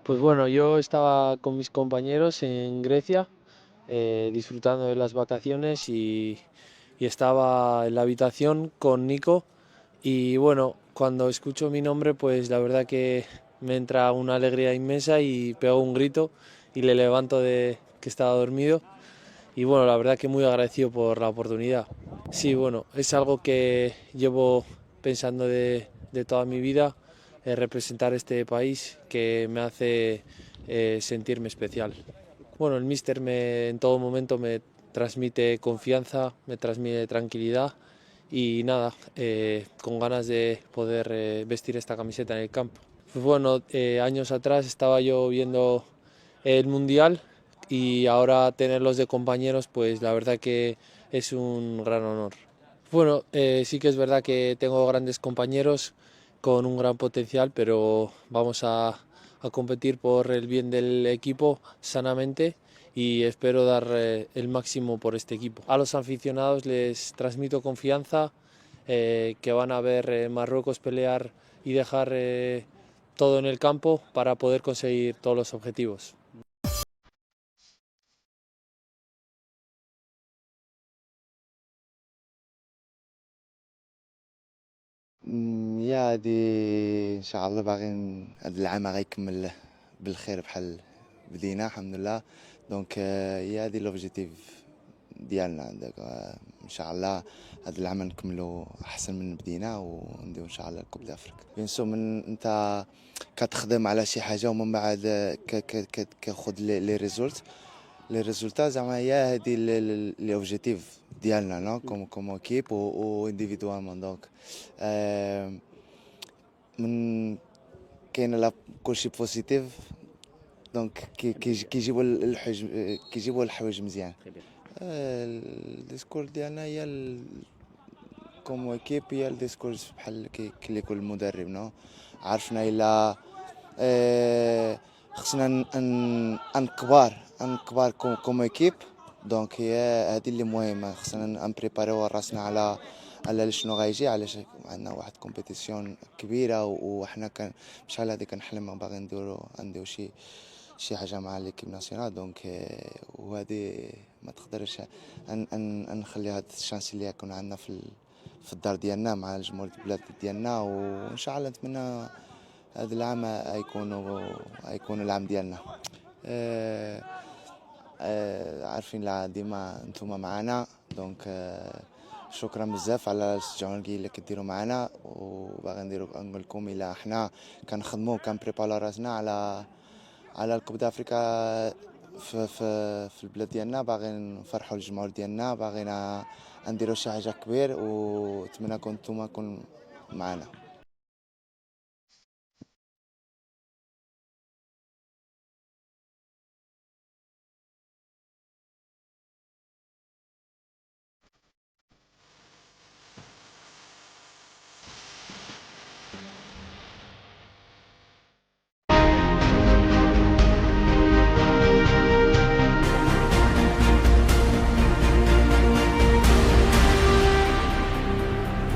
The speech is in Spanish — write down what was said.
Pues bueno, yo estaba con mis compañeros en Grecia, disfrutando de las vacaciones y estaba en la habitación con Nico y bueno, cuando escucho mi nombre pues la verdad que me entra una alegría inmensa y pego un grito y le levanto de que estaba dormido y bueno, la verdad que muy agradecido por la oportunidad. Sí, bueno, es algo que llevo pensando de toda mi vida, representar este país que me hace sentirme especial. Bueno, el míster en todo momento me transmite confianza, me transmite tranquilidad y nada, con ganas de poder vestir esta camiseta en el campo. Pues bueno, años atrás estaba yo viendo el Mundial y ahora tenerlos de compañeros, pues la verdad que es un gran honor. Bueno, sí que es verdad que tengo grandes compañeros con un gran potencial, pero vamos a competir por el bien del equipo sanamente y espero dar el máximo por este equipo. A los aficionados les transmito confianza, que van a ver Marruecos pelear y dejar todo en el campo para poder conseguir todos los objetivos. يا دي ان شاء الله باغي هاد العام غيكمل بالخير بحال بدينا الحمد لله. دونك هي هادي لوبجيتيف ديالنا عندك ان شاء الله هاد العام نكملو احسن من بدينا ونديو ان شاء الله الكوب دافريك بيان سور. من انت كتخدم على شي حاجه ومن بعد كاخد لي ريزولت لي ريزولتا زعما هي هادي لي اوبجيكتيف ديالنا نو كوم ايكيب و انديفيدوالمون. دونك من كاين لا كلشي بوزيتيف. دونك كيجيبوا الحوايج مزيان. الديسكور ديالنا هي كوم ايكيب هي الديسكور بحال اللي يقول المدرب نو عرفنا الا خصنا ان كبار كوم ايكيب. دونك هي هذه اللي مهمه، خصنا نبريباريو راسنا على شنو غيجي، علاش عندنا واحد كومبيتيسيون كبيره وحنا كان بشحال هذه كنحلم باغي نديرو شي حاجه مع ليكيب ناسيونال. دونك وهذه ما تقدرش نخلي هاد الشانس اللي يكون عندنا في الدار ديالنا مع الجمهور البلاد ديالنا. وان شاء الله نتمنى هذا العام هيكون العام ديالنا. عارفين لا ديما نتوما معنا. دونك شكرا بزاف على الشجاع اللي كديروا معنا، وباغي نقول لكم الا حنا كنخدموا كنبريبارا راسنا على الكوب دافريكا في البلاد ديالنا، باغي نفرحوا الجمهور ديالنا، باغينا نديروا شي حاجه كبير، ونتمنىكم نتوما معنا.